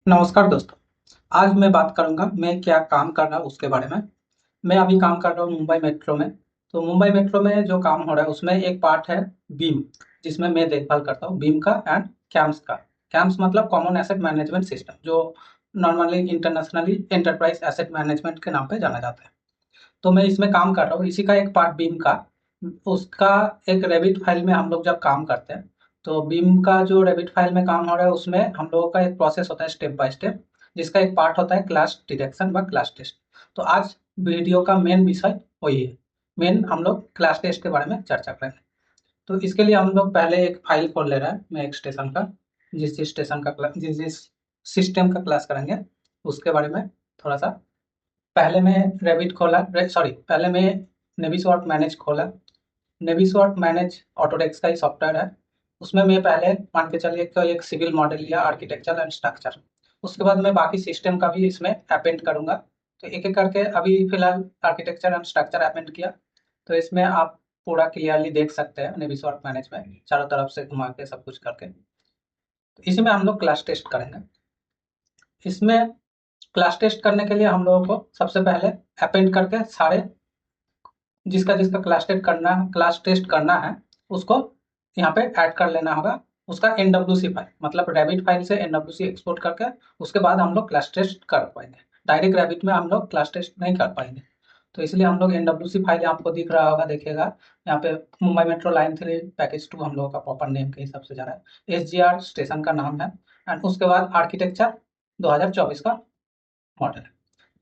नमस्कार दोस्तों। आज मैं बात करूंगा मैं क्या काम कर रहा हूँ उसके बारे में। मैं अभी काम कर रहा हूँ मुंबई मेट्रो में। तो मुंबई मेट्रो में जो काम हो रहा है उसमें एक पार्ट है बीम, जिसमें मैं देखभाल करता हूँ बीम का एंड कैम्स का। कैम्स मतलब कॉमन एसेट मैनेजमेंट सिस्टम, जो normally internationally enterprise asset management के नाम पे जाना जाता है। तो मैं इसमें काम कर रहा हूँ, इसी का एक पार्ट बीम का। उसका एक रेबिट फाइल में हम लोग जब काम करते हैं, तो बीम का जो रेबिट फाइल में काम हो रहा है उसमें हम लोगों का एक प्रोसेस होता है स्टेप बाय स्टेप, जिसका एक पार्ट होता है क्लास डिटेक्शन व क्लास टेस्ट। तो आज वीडियो का मेन विषय वही है। मेन हम लोग क्लास टेस्ट के बारे में चर्चा करेंगे। तो इसके लिए हम लोग पहले एक फाइल खोल ले रहे हैं, मैं एक स्टेशन का। जिस जिस स्टेशन का जिस जिस सिस्टम का क्लास करेंगे उसके बारे में थोड़ा सा। पहले मैं रेबिट खोला, सॉरी, पहले मैं नेविसॉर्ट मैनेज खोला। नेविसॉर्ट मैनेज ऑटोडेस्क का ही सॉफ्टवेयर है। उसमें मैं पहले मान के चलिए कि एक सिविल मॉडल लिया, आर्किटेक्चर एंड स्ट्रक्चर। उसके बाद मैं बाकी सिस्टम का भी इसमें अपेंड करूंगा। तो एक एक करके अभी फिलहाल आर्किटेक्चर एंड स्ट्रक्चर अपेंड किया। तो इसमें आप पूरा क्लियरली देख सकते हैं नेविसॉर्ट मैनेज में चारों तरफ से घुमा के सब कुछ करके। तो इसी में हम लोग क्लास टेस्ट करेंगे। इसमें क्लास टेस्ट करने के लिए हम लोगों को सबसे पहले अपेंड करके सारे जिसका जिसका क्लास टेस्ट करना है उसको यहाँ पे ऐड कर लेना होगा। उसका एनडब्ल्यूसी फाइल मतलब रैबिट फाइल से एनडब्ल्यूसी एक्सपोर्ट करके उसके बाद हम लोग क्लास टेस्ट कर पाएंगे। डायरेक्ट रैबिट में हम लोग क्लास टेस्ट नहीं कर पाएंगे। तो इसलिए हम लोग एनडब्ल्यूसी फाइल आपको दिख रहा होगा, देखिएगा यहाँ पे मुंबई मेट्रो लाइन 3 पैकेज 2 हम लोगों का प्रॉपर नेम के हिसाब से जा रहा है। SGR स्टेशन का नाम है एंड उसके बाद आर्किटेक्चर 2024 का मॉडल है।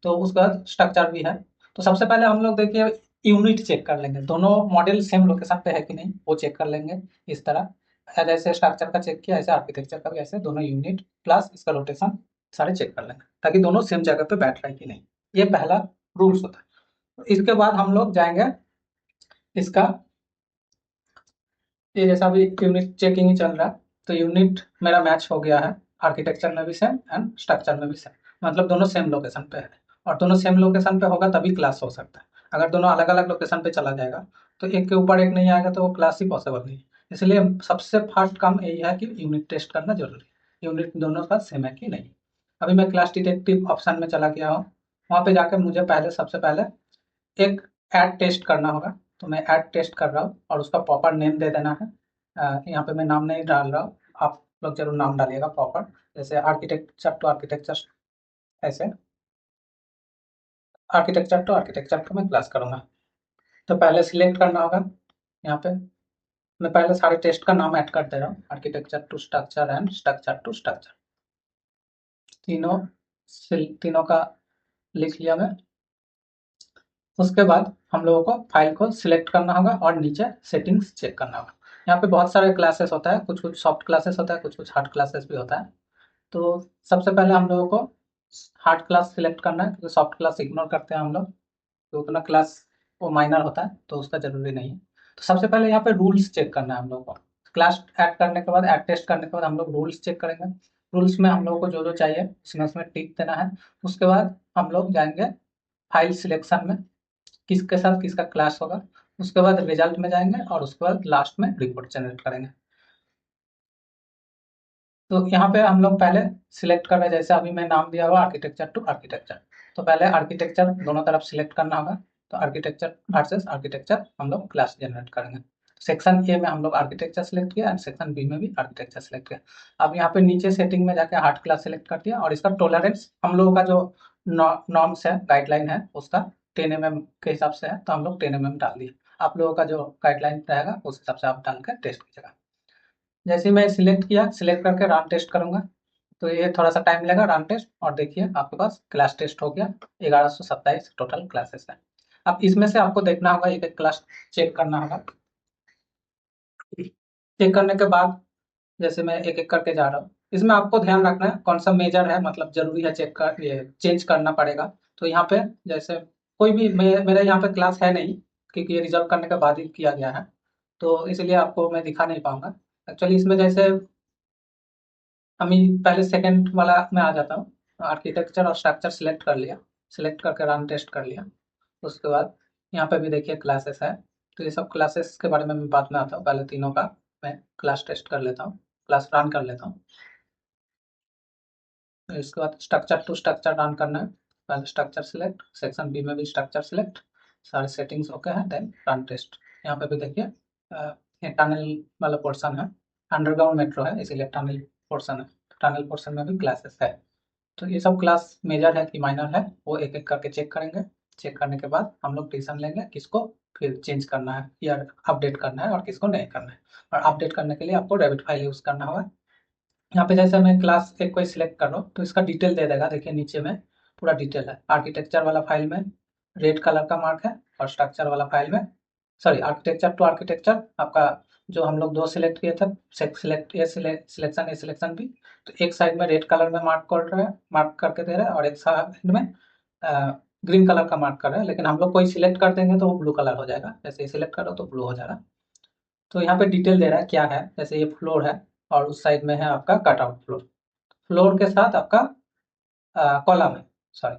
तो उसके बाद स्ट्रक्चर भी है। तो सबसे पहले हम लोग देखिए यूनिट चेक कर लेंगे, दोनों मॉडल सेम लोकेशन पे है कि नहीं वो चेक कर लेंगे। इस तरह जैसे स्ट्रक्चर का चेक किया ऐसे आर्किटेक्चर का भी ऐसे दोनों यूनिट प्लस इसका रोटेशन सारे चेक कर लेंगे, ताकि दोनों सेम जगह पे बैठ रहे हैं कि नहीं। ये पहला रूल्स होता है। तो इसके बाद हम लोग जाएंगे इसका, ये जैसा अभी यूनिट चेकिंग ही चल रहा है। तो यूनिट मेरा मैच हो गया है, आर्किटेक्चर में भी सेम एंड स्ट्रक्चर में भी सेम, मतलब दोनों सेम लोकेशन पे है। और दोनों सेम लोकेशन पे होगा तभी क्लास हो सकता है। अगर दोनों अलग अलग लोकेशन पे चला जाएगा तो एक के ऊपर एक नहीं आएगा तो वो क्लास ही पॉसिबल नहीं है। इसलिए सबसे फर्स्ट काम यही है कि यूनिट टेस्ट करना जरूरी है, यूनिट दोनों का सेम है कि नहीं। अभी मैं क्लास डिटेक्टिव ऑप्शन में चला गया हूँ। वहाँ पे जाकर मुझे पहले सबसे पहले एक ऐड टेस्ट करना होगा। तो मैं ऐड टेस्ट कर रहा हूँ और उसका प्रॉपर नेम दे देना है। यहाँ पे मैं नाम नहीं डाल रहा हूँ, आप लोग जरूर नाम डालिएगा प्रॉपर। जैसे आर्किटेक्चर टू आर्किटेक्चर, ऐसे आर्किटेक्चर टू आर्किटेक्चर का मैं क्लास करूँगा। तो पहले सिलेक्ट करना होगा। यहाँ पे मैं पहले सारे टेस्ट का नाम ऐड कर दे रहा हूँ, architecture to structure and structure to structure. तीनों तीनों का लिख लिया मैं। उसके बाद हम लोगों को फाइल को सिलेक्ट करना होगा और नीचे सेटिंग्स चेक करना होगा। यहाँ पे बहुत सारे क्लासेस होता है, कुछ कुछ सॉफ्ट क्लासेस होता है, कुछ कुछ हार्ड क्लासेस भी होता है। तो सबसे पहले हम लोगों को हार्ड क्लास सिलेक्ट करना है, क्योंकि सॉफ्ट क्लास इग्नोर करते हैं हम लोग। तो उतना क्लास वो माइनर होता है तो उसका जरूरी नहीं है। तो सबसे पहले यहाँ पे रूल्स चेक करना है हम लोग को। क्लास ऐड करने के बाद, ऐड टेस्ट करने के बाद हम लोग रूल्स चेक करेंगे। रूल्स में हम लोग को जो जो चाहिए उसमें उसमें टिक देना है। उसके बाद हम लोग जाएंगे फाइल सिलेक्शन में, किसके साथ किसका क्लास होगा। उसके बाद रिजल्ट में जाएंगे और उसके बाद लास्ट में रिपोर्ट जनरेट करेंगे। तो यहाँ पे हम लोग पहले सिलेक्ट कर रहे हैं, जैसे अभी मैं नाम दिया हुआ आर्किटेक्चर टू आर्किटेक्चर। तो पहले आर्किटेक्चर दोनों तरफ सिलेक्ट करना होगा। तो आर्किटेक्चर वर्सेस आर्किटेक्चर हम लोग क्लास जनरेट करेंगे। सेक्शन ए में हम लोग आर्किटेक्चर सेलेक्ट किया एंड सेक्शन बी में भी आर्किटेक्चर सेलेक्ट किया। अब यहाँ पे नीचे सेटिंग में जाके हार्ड क्लास सेलेक्ट कर दिया और इसका टॉलरेंस हम लोगों का जो नॉर्म्स है, गाइडलाइन है, उसका 10 mm के हिसाब से है, तो हम लोग 10 mm डाल दिए। आप लोगों का जो गाइडलाइन रहेगा उस हिसाब से आप डाल कर टेस्ट कीजिएगा। जैसे ही मैं सिलेक्ट किया, सिलेक्ट करके रन टेस्ट करूंगा। तो ये थोड़ा सा टाइम लेगा रन टेस्ट, और देखिए आपके पास क्लास टेस्ट हो गया। 1127 टोटल क्लासेस है। अब इसमें से आपको देखना होगा, एक एक क्लास चेक करना होगा। चेक करने के बाद जैसे मैं एक एक करके जा रहा हूँ, इसमें आपको ध्यान रखना है कौन सा मेजर है, मतलब जरूरी है चेक कर, ये चेंज करना पड़ेगा। तो यहाँ पे जैसे कोई भी मेरा यहाँ पे क्लास है नहीं, क्योंकि ये रिजर्व करने के बाद ही किया गया है। तो इसलिए आपको मैं दिखा नहीं पाऊंगा। एक्चुअली इसमें जैसे अभी पहले सेकंड वाला में आ जाता हूँ। आर्किटेक्चर और स्ट्रक्चर सिलेक्ट कर लिया, सिलेक्ट करके रन टेस्ट कर लिया। उसके बाद यहाँ पे भी देखिए क्लासेस है। तो ये सब क्लासेस के बारे में मैं बाद में आता हूँ, पहले तीनों का मैं क्लास टेस्ट कर लेता हूँ, क्लास रन कर लेता हूँ। तो इसके बाद स्ट्रक्चर टू स्ट्रक्चर रन करना है। पहले स्ट्रक्चर सिलेक्ट, सेक्शन बी में भी स्ट्रक्चर सिलेक्ट, सारे सेटिंग्स ओके हैं, देन रन टेस्ट। यहाँ पे भी देखिए ये टनल वाला पोर्शन है, अंडरग्राउंड मेट्रो है इसीलिए टनल पोर्शन है। टनल पोर्शन में भी क्लासेस है। तो ये सब क्लास मेजर है कि माइनर है वो एक एक करके चेक करेंगे। चेक करने के बाद हम लोग डिसीजन लेंगे किसको फिर चेंज करना है या अपडेट करना है और किसको नहीं करना है। और अपडेट करने के लिए आपको रेबिट फाइल यूज़ करना होगा। यहाँ पे जैसे मैं क्लास एक को सिलेक्ट कर रहा हूँ तो इसका डिटेल दे देगा। देखिए नीचे में पूरा डिटेल है। आर्किटेक्चर वाला फाइल में रेड कलर का मार्क है और स्ट्रक्चर वाला फाइल में, सॉरी आर्किटेक्चर टू आर्किटेक्चर आपका जो हम लोग दो सिलेक्ट किए थे, सिलेक्ट ए सिलेक्शन भी, तो एक साइड में रेड कलर में मार्क कर रहा है, मार्क करके दे रहा है, और एक साइड में ग्रीन कलर का मार्क कर रहा है। लेकिन हम लोग कोई सिलेक्ट कर देंगे तो वो ब्लू कलर हो जाएगा, जैसे सिलेक्ट करो तो ब्लू हो जाएगा। तो यहाँ पे डिटेल दे रहा है क्या है, जैसे ये फ्लोर है और उस साइड में है आपका कटआउट फ्लोर। फ्लोर के साथ आपका कॉलम है, सॉरी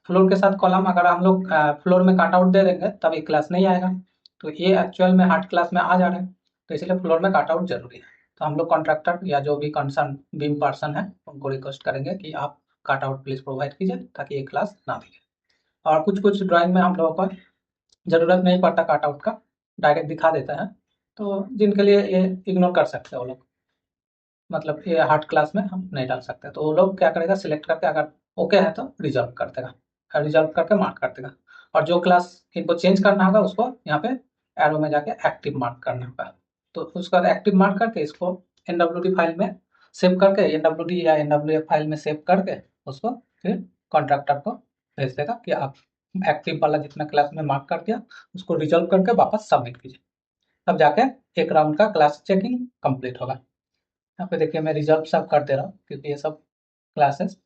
फ्लोर के साथ कॉलम अगर हम लोग फ्लोर में काट आउट दे देंगे तब ये क्लास नहीं आएगा। तो ये एक्चुअल में हार्ड क्लास में आ जा रहे हैं, तो इसलिए फ्लोर में काट आउट जरूरी है। तो हम लोग कॉन्ट्रैक्टर या जो भी कंसर्न बीम पर्सन है उनको रिक्वेस्ट करेंगे कि आप काट आउट प्लीज प्रोवाइड कीजिए ताकि ये क्लास ना दिखे। और कुछ कुछ ड्राइंग में हम लोगों को ज़रूरत नहीं पड़ता काट आउट का, डायरेक्ट दिखा देता है। तो जिनके लिए ये इग्नोर कर सकते हैं वो लोग, मतलब ये हार्ड क्लास में हम नहीं डाल सकते। तो वो लोग क्या करेगा, सिलेक्ट करके अगर ओके है तो रिजर्व कर देगा, रिजर्व करके मार्क कर देगा। और जो क्लास इनको चेंज करना होगा उसको यहाँ पे एरो में जाके एक्टिव मार्क करना होगा। तो उसका एक्टिव मार्क करके इसको NWD फाइल में सेव करके, NWD या NWF फाइल में सेव करके उसको फिर कॉन्ट्रैक्टर को भेज देगा कि आप एक्टिव वाला जितना क्लास में मार्क कर दिया उसको रिजर्व करके वापस सबमिट कीजिए। तब जाके एक राउंड का क्लास चेकिंग कंप्लीट होगा। यहाँ पे देखिए मैं रिजर्व सब कर दे रहा हूँ क्योंकि ये सब क्लासेस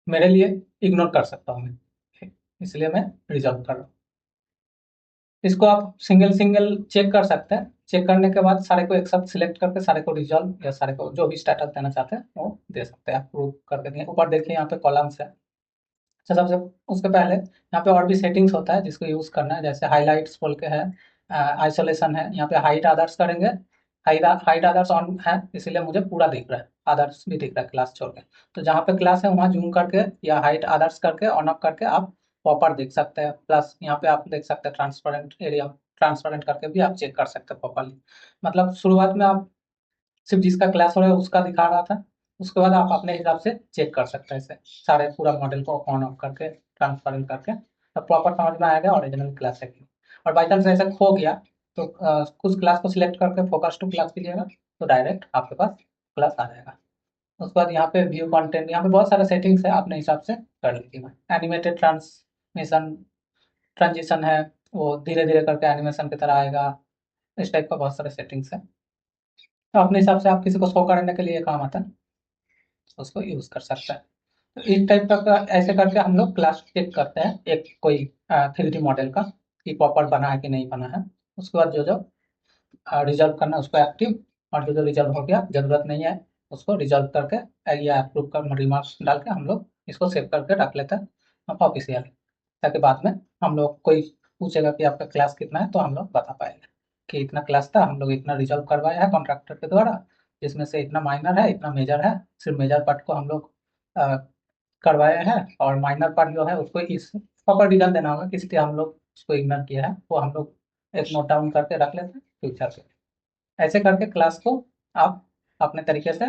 मेरे लिए इग्नोर कर सकता हूँ मैं, इसलिए मैं रिजर्व कर रहा हूँ। इसको आप सिंगल सिंगल चेक कर सकते हैं। चेक करने के बाद सारे को एक साथ सिलेक्ट करके सारे को रिजॉल्व या सारे को जो भी स्टेटस देना चाहते हैं वो दे सकते हैं, अप्रूव करके दिए। ऊपर देखिए यहाँ पे कॉलम्स है। अच्छा सबसे उसके पहले यहाँ पे और भी सेटिंग्स होता है जिसको यूज़ करना है, जैसे हाईलाइट्स बोल के है, आइसोलेशन है। यहाँ पे हाइड अदर्स करेंगे, हाइड अदर्स ऑन है इसीलिए मुझे पूरा दिख रहा है, अदर्स भी दिख रहा है क्लास छोड़ के। तो जहाँ पे क्लास है वहाँ जूम करके या हाइड अदर्स करके ऑन ऑफ करके आप पॉपर देख सकते हैं। प्लस यहाँ पे आप देख सकते हैं ट्रांसपेरेंट एरिया, ट्रांसपेरेंट करके भी आप चेक कर सकते हैं प्रॉपरली। मतलब शुरुआत में आप सिर्फ जिसका क्लास हो रहा है उसका दिखा रहा था, उसके बाद आप अपने हिसाब से चेक कर सकते हैं इसे सारे पूरा मॉडल को ऑन ऑफ करके ट्रांसपेरेंट करके, तब प्रॉपर समझ में आएगा ओरिजिनल क्लास है कि। और बाई चांस ऐसा खो गया तो कुछ क्लास को सिलेक्ट करके फोकस टू क्लास कीजिएगा तो डायरेक्ट आपके पास क्लास आ जाएगा। उसके बाद यहाँ पे व्यू कंटेंट, यहाँ पे बहुत सारे सेटिंग्स है, अपने हिसाब से कर लीजिएगा। एनिमेटेड ट्रांसमिशन ट्रांजिशन है, वो धीरे धीरे करके एनिमेशन की तरह आएगा। इस टाइप का बहुत सारे सेटिंग्स है, तो अपने हिसाब से आप किसी को शो करने के लिए काम आता है उसको यूज कर सकते हैं। तो इस टाइप का ऐसे करके हम लोग क्लास चेक करते हैं एक कोई 3D मॉडल का कि प्रॉपर बना है कि नहीं बना है। उसके बाद जो जो रिजल्व करना है उसको एक्टिव, और जो जो रिजल्व हो गया जरूरत नहीं है उसको रिजल्व करके या अप्रूव कर रिमार्क्स डाल के हम लोग इसको सेव करके रख लेते हैं ऑफिशियल, ताकि बाद में हम लोग कोई पूछेगा कि आपका क्लास कितना है तो हम लोग बता पाएंगे कि इतना क्लास था, हम लोग इतना रिजल्व करवाया है कॉन्ट्रैक्टर के द्वारा, जिसमें से इतना माइनर है इतना मेजर है। सिर्फ मेजर पार्ट को हम लोग करवाया है और माइनर पार्ट जो है उसको इस प्रॉपर रीजन देना होगा किस लिए हम लोग उसको इग्नोर किया है, वो हम लोग एक नोट डाउन करके रख लेते हैं फ्यूचर के। ऐसे करके क्लास को आप अपने तरीके से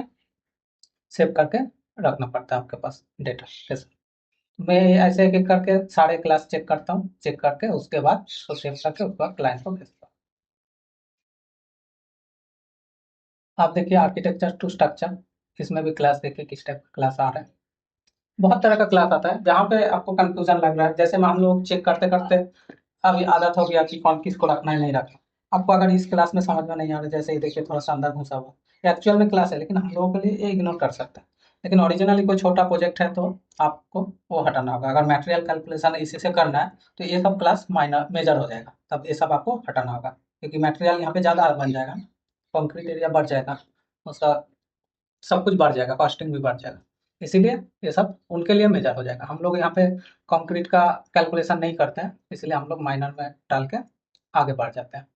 सेव करके रखना पड़ता है आपके पास डेटा के साथ। मैं ऐसे एक एक करके सारे क्लास चेक करता हूँ, चेक करके उसके बाद उसको सेव करके उसके बाद क्लाइंट को भेजता हूँ। आप देखिए आर्किटेक्चर टू स्ट्रक्चर, इसमें भी क्लास देखिए किस टाइप का क्लास आ रहा है। बहुत तरह का क्लास आता है जहाँ पे आपको कंफ्यूजन लग रहा है, जैसे हम लोग चेक करते करते अभी आदत हो गया कि कौन किसको रखना है नहीं रखना। आपको अगर इस क्लास में समझ में नहीं आ रहा, जैसे ही देखिए थोड़ा सा अंदर घुसा हुआ एक्चुअल में क्लास है लेकिन हम लोगों के लिए ये इग्नोर कर सकते हैं। लेकिन ओरिजिनली कोई छोटा प्रोजेक्ट है तो आपको वो हटाना होगा। अगर मटेरियल कैलकुलेशन इसी से करना है तो ये सब क्लास माइनर मेजर हो जाएगा, तब ये सब आपको हटाना होगा क्योंकि मटेरियल यहाँ पे ज़्यादा बन जाएगा, कंक्रीट एरिया बढ़ जाएगा, उसका सब कुछ बढ़ जाएगा, कॉस्टिंग भी बढ़ जाएगा। इसीलिए ये सब उनके लिए मेजर हो जाएगा। हम लोग यहाँ पे कंक्रीट का कैलकुलेशन नहीं करते हैं, इसलिए हम लोग माइनर में डाल के आगे बढ़ जाते हैं।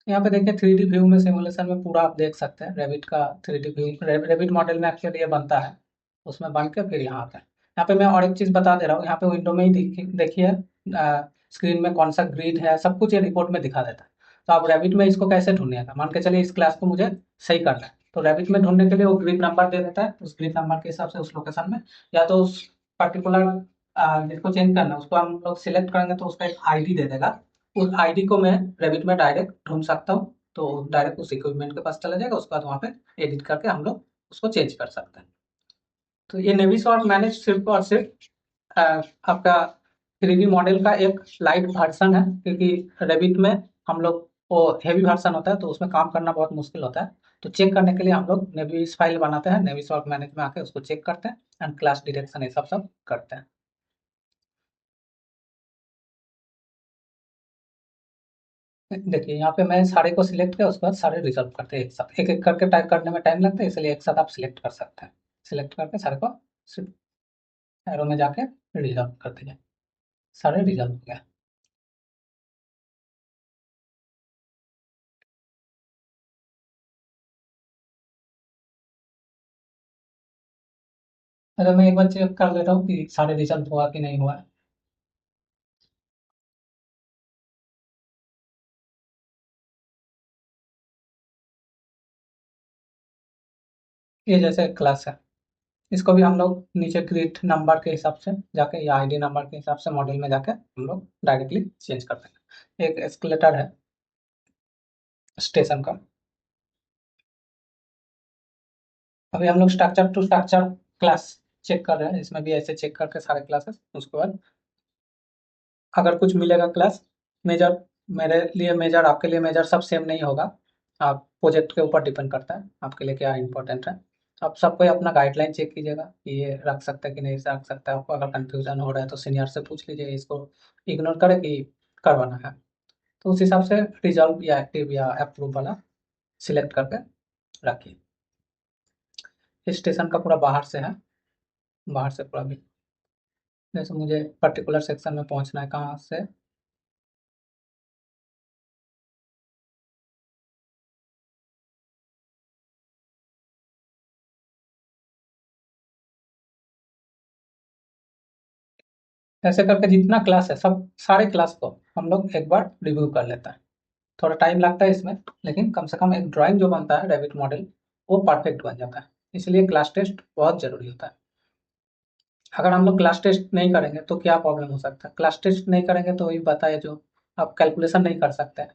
यहाँ पे देखिए 3D व्यू में सिमुलेशन में पूरा आप देख सकते हैं रेविट का 3D व्यू। रेविट मॉडल में एक्चुअली ये बनता है, उसमें बन के फिर यहाँ आता है। यहाँ पे मैं और एक चीज़ बता दे रहा हूँ, यहाँ पे विंडो में ही देखिए स्क्रीन में कौन सा ग्रिड है, सब कुछ ये रिपोर्ट में दिखा देता है। तो आप रेविट में इसको कैसे ढूंढिएगा, मान के चलिए इस क्लास को मुझे सही करना है, तो रेविट में ढूंढने के लिए वो ग्रिड नंबर दे देता है, उस ग्रिड नंबर के हिसाब से उस लोकेशन में या तो उस पर्टिकुलर जिसको चेंज करना है उसको हम लोग सिलेक्ट करेंगे तो उसका एक आईडी दे देगा। उस आईडी को मैं रेविट में डायरेक्ट ढूंढ सकता हूँ, तो डायरेक्ट उस इक्विपमेंट के पास चला जाएगा, उसके बाद वहाँ पे एडिट करके हम लोग उसको चेंज कर सकते हैं। तो ये नेविसॉर्ट मैनेज सिर्फ और सिर्फ अ, आपका 3D मॉडल का एक लाइट वर्जन है, क्योंकि रेविट में हम लोग वो हेवी वर्जन होता है तो उसमें काम करना बहुत मुश्किल होता है। तो चेक करने के लिए हम लोग नेविस फाइल बनाते हैं, नेविसॉर्ट मैनेज में आके उसको चेक करते हैं एंड क्लास डिटेक्शन ये सब करते हैं। देखिए यहाँ पे मैं सारे को सिलेक्ट किया, उसके बाद सारे रिजल्व करते हैं एक साथ, एक एक करके टाइप करने में टाइम लगता है, इसलिए एक साथ आप सिलेक्ट कर सकते हैं। सिलेक्ट करके सारे को एरो में जाके रिजल्व कर दीजिए, सारे रिजल्व हो गया। अगर मैं एक बार चेक कर लेता हूँ कि सारे रिजल्ट हुआ कि नहीं हुआ। ये जैसे क्लास है, इसको भी हम लोग नीचे ग्रिड नंबर के हिसाब से जाके या आईडी नंबर के हिसाब से मॉडल में जाके हम लोग डायरेक्टली चेंज कर देंगे। एक एस्केलेटर है स्टेशन का। अभी हम लोग structure to structure class check कर रहे हैं, इसमें भी ऐसे चेक करके सारे क्लासेस, उसके बाद अगर कुछ मिलेगा क्लास मेजर, मेरे लिए मेजर आपके लिए मेजर सब सेम नहीं होगा। आप प्रोजेक्ट के ऊपर डिपेंड करता है आपके लिए क्या इंपॉर्टेंट है। आप सबको अपना गाइडलाइन चेक कीजिएगा कि ये रख सकता है कि नहीं रख सकता है। आपको अगर कंफ्यूजन हो रहा है तो सीनियर से पूछ लीजिए, इसको इग्नोर करें कि करवाना है। तो उस हिसाब से रिजॉल्व या एक्टिव या अप्रूव वाला सिलेक्ट करके रखिए। स्टेशन का पूरा बाहर से है, बाहर से पूरा भी, जैसे मुझे पर्टिकुलर सेक्शन में पहुंचना है कहाँ से। ऐसे करके जितना क्लास है सब सारे क्लास को हम लोग एक बार रिव्यू कर लेते हैं। थोड़ा टाइम लगता है इसमें, लेकिन कम से कम एक ड्राइंग जो बनता है रेविट मॉडल वो परफेक्ट बन जाता है। इसलिए क्लास टेस्ट बहुत जरूरी होता है। अगर हम लोग क्लास टेस्ट नहीं करेंगे तो क्या प्रॉब्लम हो सकता है, क्लास टेस्ट नहीं करेंगे तो वही बताए जो आप कैलकुलेशन नहीं कर सकते हैं।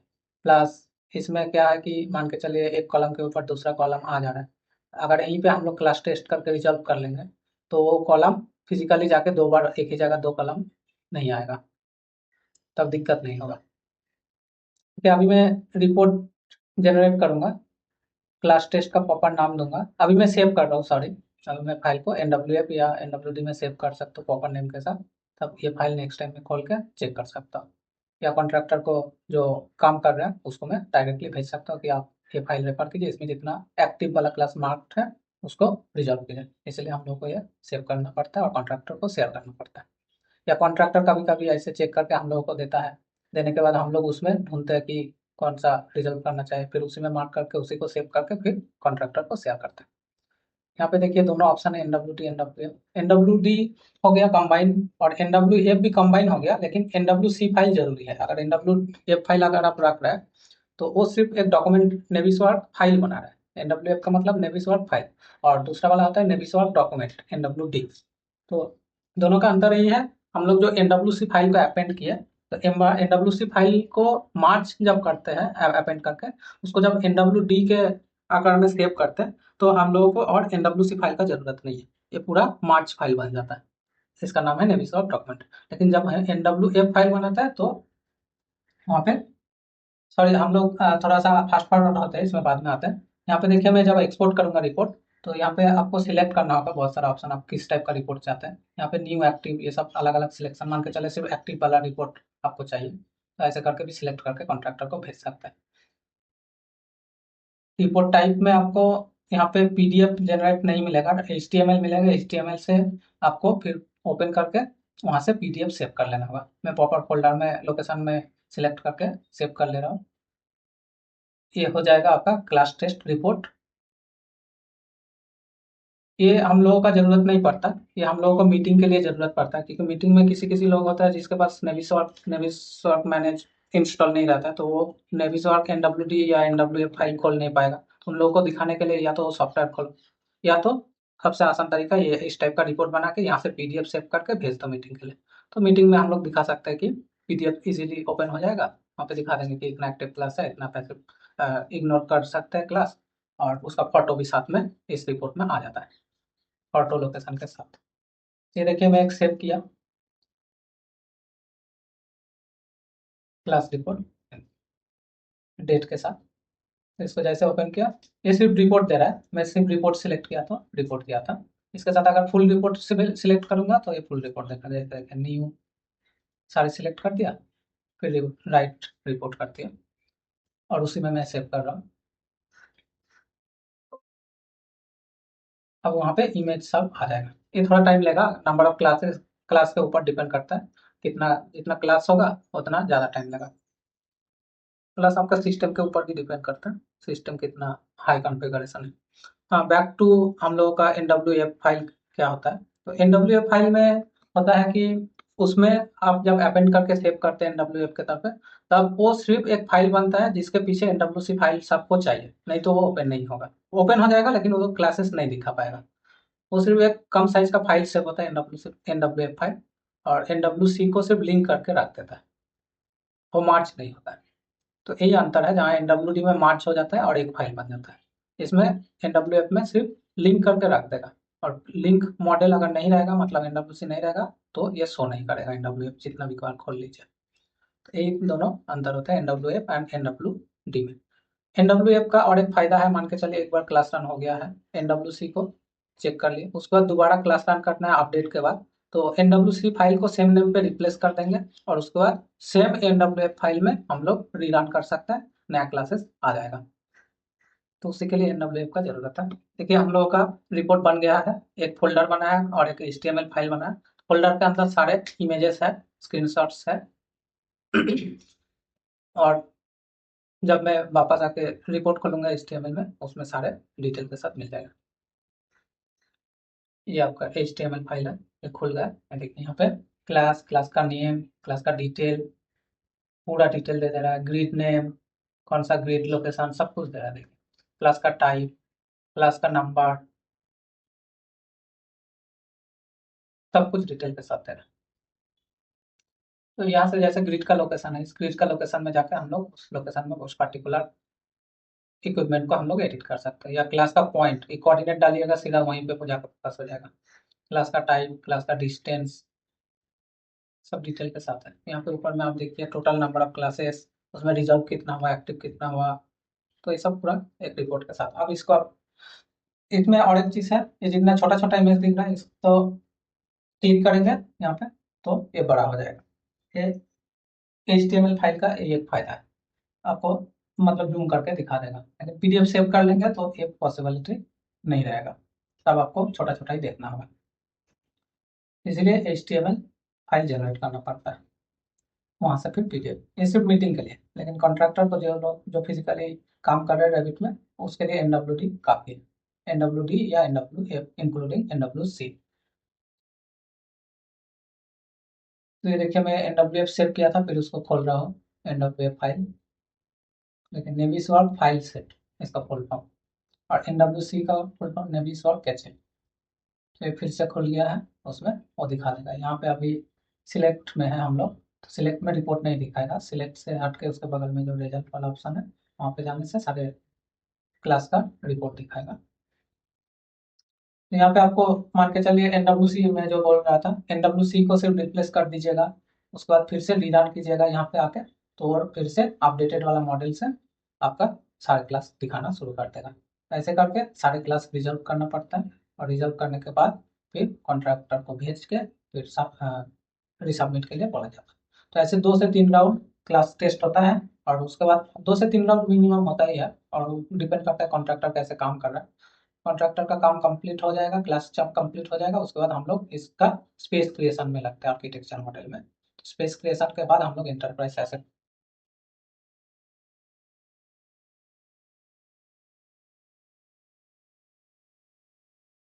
प्लस इसमें क्या है कि मान के चलिए एक कॉलम के ऊपर दूसरा कॉलम आ जा रहा है, अगर यहीं पे हम लोग क्लास टेस्ट करके रिजॉल्व कर लेंगे तो वो कॉलम फिजिकली जाके दो बार एक ही जगह दो कॉलम नहीं आएगा, तब दिक्कत नहीं होगा। ठीक है, अभी मैं रिपोर्ट जनरेट करूंगा, क्लास टेस्ट का प्रॉपर नाम दूंगा। अभी मैं सेव कर रहा हूँ, सॉरी। अभी मैं फाइल को NWF या NWD में सेव कर सकता हूँ प्रॉपर नेम के साथ, तब ये फाइल नेक्स्ट टाइम में खोल के चेक कर सकता हूँ। या कॉन्ट्रैक्टर को जो काम कर रहा है उसको मैं डायरेक्टली भेज सकता हूँ कि आप ये फाइल रेफर कीजिए, इसमें जितना एक्टिव वाला क्लास मार्क्ड है उसको रिजॉल्व कीजिए। इसलिए हम लोग को ये सेव करना पड़ता है और कॉन्ट्रैक्टर को शेयर करना पड़ता है। या कॉन्ट्रैक्टर कभी कभी ऐसे चेक करके हम लोगों को देता है, देने के बाद हम लोग उसमें ढूंढते हैं कि कौन सा रिजल्ट करना चाहिए, फिर उसी में मार्क करके उसी को सेव करके फिर कॉन्ट्रैक्टर को शेयर करते हैं। यहाँ पे देखिए दोनों ऑप्शन है, NWT NWF। NWD हो गया कंबाइन और NWF भी कंबाइन हो गया, लेकिन NWC फाइल जरूरी है। अगर NWF फाइल अगर आप रख रहे हैं तो वो सिर्फ एक डॉक्यूमेंट नेविस्वार्क फाइल बना रहा है। NWF का मतलब नेविस्वार्क फाइल, और दूसरा वाला होता है नेविस्वार्क डॉक्यूमेंट NWD। तो दोनों का अंतर यही है, हम लोग जो NWC फाइल को अपेंड किए, तो NWC फाइल को मार्च जब करते हैं अपेंड करके, उसको जब NWD के आकार में सेव करते हैं तो हम लोगों को और NWC फाइल का जरूरत नहीं है, ये पूरा मार्च फाइल बन जाता है। इसका नाम है नेविस्वार्क डॉक्यूमेंट। लेकिन जब NWF फाइल बनाता है तो वहाँ पे, सॉरी हम लोग थोड़ा सा फास्ट फॉरवर्ड होते हैं, इसमें बाद में आते हैं। यहाँ पे देखिए मैं जब एक्सपोर्ट करूंगा रिपोर्ट, तो यहाँ पे आपको सिलेक्ट करना होगा बहुत सारा ऑप्शन, आप किस टाइप का रिपोर्ट चाहते हैं। यहाँ पे न्यू एक्टिव ये सब अलग अलग सिलेक्शन, मान के चले सिर्फ एक्टिव वाला रिपोर्ट आपको चाहिए तो ऐसे करके भी सिलेक्ट करके कॉन्ट्रैक्टर को भेज सकते हैं। रिपोर्ट टाइप में आपको यहाँ पे PDF जनरेट नहीं मिलेगा, HTML मिलेगा। HTML से आपको फिर ओपन करके वहाँ से PDF सेव कर लेना होगा। मैं प्रॉपर फोल्डर में लोकेशन में सिलेक्ट करके सेव कर ले रहा हूँ। ये हो जाएगा आपका क्लास टेस्ट रिपोर्ट। ये हम लोगों का ज़रूरत नहीं पड़ता, ये हम लोगों को मीटिंग के लिए ज़रूरत पड़ता है, क्योंकि मीटिंग में किसी लोग होता है जिसके पास नेविसॉर्क मैनेज इंस्टॉल नहीं रहता है, तो वो नेविसॉर्क एनडब्ल्यूडी या एनडब्ल्यूएफ फाइल खोल नहीं पाएगा। तो उन लोगों को दिखाने के लिए या तो सॉफ्टवेयर खोलो, या तो सबसे आसान तरीका ये इस टाइप का रिपोर्ट बना के यहाँ से पीडीएफ सेव करके भेज दो मीटिंग के लिए। तो मीटिंग में हम लोग दिखा सकते हैं कि पीडीएफ इजीली ओपन हो जाएगा, वहाँ पे दिखा देंगे कि इतना एक्टिव क्लास है, इतना पैसे इग्नोर कर सकते हैं क्लास, और उसका फोटो भी साथ में इस रिपोर्ट में आ जाता है, ऑटो लोकेशन के साथ। ये देखिए मैं एक सेव किया क्लास रिपोर्ट डेट के साथ, तो इसको जैसे ओपन किया, ये सिर्फ रिपोर्ट दे रहा है, मैं सिर्फ रिपोर्ट सिलेक्ट किया था, रिपोर्ट किया था। इसके साथ अगर फुल रिपोर्ट सिलेक्ट करूंगा तो ये फुल रिपोर्ट देखा जाएगा, न्यू सारे सिलेक्ट कर दिया, फिर राइट रिपोर्ट कर दिया, और उसी में मैं सेव कर रहा हूँ। अब वहाँ पे इमेज सब आ जाएगा। ये थोड़ा टाइम लेगा, नंबर ऑफ क्लासेस क्लास के ऊपर डिपेंड करता है, कितना जितना क्लास होगा उतना ज़्यादा टाइम लगा, प्लस आपका सिस्टम के ऊपर भी डिपेंड करता है, सिस्टम कितना हाई कॉन्फ़िगरेशन है। हाँ, बैक टू हम लोगों का एनडब्ल्यूएफ फाइल क्या होता है। तो एनडब्ल्यूएफ फाइल में होता है कि उसमें आप जब अपेंड करके सेव करते हैं एनडब्ल्यूएफ के तौर पे, तब वो सिर्फ एक फाइल बनता है जिसके पीछे एनडब्ल्यूसी फाइल सबको चाहिए, नहीं तो वो ओपन नहीं होगा। ओपन हो जाएगा लेकिन वो क्लासेस नहीं दिखा पाएगा। वो सिर्फ एक कम साइज का फाइल सेव होता है एनडब्ल्यूएफ फाइल, और एनडब्ल्यूसी को सिर्फ लिंक करके रख देता है, वो मार्च नहीं होता है। तो यही अंतर है, जहाँ एनडब्ल्यूडी में मार्च हो जाता है और एक फाइल बन जाता है, इसमें एनडब्ल्यूएफ में सिर्फ लिंक करके रख देगा, और लिंक मॉडल अगर नहीं रहेगा, मतलब एनडब्ल्यूसी नहीं रहेगा, तो ये शो नहीं करेगा एनडब्ल्यूएफ, जितना भी बार खोल लीजिए। तो यही दोनों अंतर होता है एनडब्ल्यूएफ एंड एनडब्ल्यूडी में। एनडब्ल्यूएफ का और एक फायदा है, मान के चलिए एक बार क्लास रन हो गया है, एनडब्ल्यूसी को चेक कर लिए, उसके बाद दोबारा क्लास रन करना है अपडेट के बाद, तो एनडब्ल्यूसी फाइल को सेम नेम पे रिप्लेस कर देंगे, और उसके बाद सेम एनडब्ल्यूएफ फाइल में हम लोग रीरन कर सकते हैं, नया क्लासेस आ जाएगा। तो उसी के लिए एनडब्ल्यूएफ का जरूरत है। देखिए हम लोगों का रिपोर्ट बन गया है, एक फोल्डर बना है और एक एचटीएमएल फाइल बना है। फोल्डर के अंदर सारे इमेजेस है, स्क्रीनशॉट्स है और जब मैं वापस आके रिपोर्ट खोलूंगा एचटीएमएल में, उसमें सारे डिटेल के साथ मिल जाएगा। ये आपका एचटीएमएल फाइल है, ये खुल गया है। देखिए यहाँ पे क्लास का नेम, क्लास का डिटेल, पूरा डिटेल दे दे रहा है, ग्रिड नेम, कौन सा ग्रिड लोकेशन, सब कुछ दे रहा है। देखिए क्लास का टाइप, क्लास का नंबर, सब कुछ डिटेल के साथ दे रहा है। तो यहाँ से जैसे ग्रिड का लोकेशन है, इस ग्रिड का लोकेशन में जाकर हम लोग उस लोकेशन में उस पर्टिकुलर इक्विपमेंट को हम लोग एडिट कर सकते हैं, या क्लास का पॉइंट, एक कोऑर्डिनेट डालिएगा सीधा वहीं पे जाकर पास हो जाएगा। क्लास का टाइप, क्लास का डिस्टेंस, सब डिटेल के साथ है। यहाँ पे ऊपर में आप देखिए टोटल नंबर ऑफ क्लासेस, उसमें रिजर्व कितना हुआ, एक्टिव कितना हुआ, तो ये सब पूरा एक रिपोर्ट के साथ। अब इसको आप, इसमें और एक चीज़ है, ये जितना छोटा छोटा इमेज दिख रहा है, इसको क्लिक करेंगे यहाँ पे तो ये बड़ा हो जाएगा। ये HTML फाइल का ये एक फायदा है, आपको मतलब जूम करके दिखा देगा, लेकिन पीडीएफ सेव कर लेंगे तो ये पॉसिबिलिटी नहीं रहेगा, तब आपको छोटा छोटा ही देखना होगा, इसलिए HTML फाइल जनरेट करना पड़ता है, वहाँ से फिर पीडीएफ। ये सिर्फ मीटिंग के लिए, लेकिन कॉन्ट्रैक्टर को जो लोग जो फिजिकली काम कर रहे हैं रेबिट में, उसके लिए एनडब्ल्यूडी काफ़ी है, एनडब्ल्यूडी या एनडब्ल्यूएफ इंक्लूडिंग एनडब्ल्यूसी। तो ये देखिए मैं एनडब्ल्यूएफ सेव किया था, फिर उसको खोल रहा हूँ एनडब्ल्यूएफ फाइल, लेकिन नेविसॉल्व फाइल सेट इसका फुल फॉर्म, और एनडब्ल्यूसी का फुल फॉर्म नेविसॉल्व कैचे। तो ये फिर से खुल गया है, उसमें वो दिखा देगा। यहाँ पे अभी सिलेक्ट में है हम लोग, तो सिलेक्ट में रिपोर्ट नहीं दिखाएगा, सिलेक्ट से हट के उसके बगल में जो रिजल्ट वाला ऑप्शन है, वहाँ पे जाने से सारे क्लास का रिपोर्ट दिखाएगा। तो यहाँ पे आपको मान के चलिए एनडब्ल्यूसी में जो बोल रहा था, एनडब्ल्यूसी को सिर्फ रिप्लेस कर दीजिएगा, उसके बाद फिर से रीरन कीजिएगा यहाँ पे आके, तो और फिर से अपडेटेड वाला मॉडल से आपका सारे क्लास दिखाना शुरू कर देगा। ऐसे करके सारे क्लास रिजर्व करना पड़ता है, और रिजर्व करने के बाद फिर कॉन्ट्रैक्टर को भेज के फिर रिसबमिट के लिए बोला जाता है। तो ऐसे 2 से 3 राउंड क्लास टेस्ट होता है, और उसके बाद 2 से 3 राउंड मिनिमम होता ही है, और डिपेंड करता है कॉन्ट्रैक्टर कैसे काम कर रहा है। कॉन्ट्रैक्टर का काम कंप्लीट हो जाएगा, क्लास जब कंप्लीट हो जाएगा, उसके बाद हम लोग इसका स्पेस क्रिएशन में लगते हैं आर्किटेक्चर मॉडल में। स्पेस क्रिएशन के बाद हम लोग इंटरप्राइज एसेट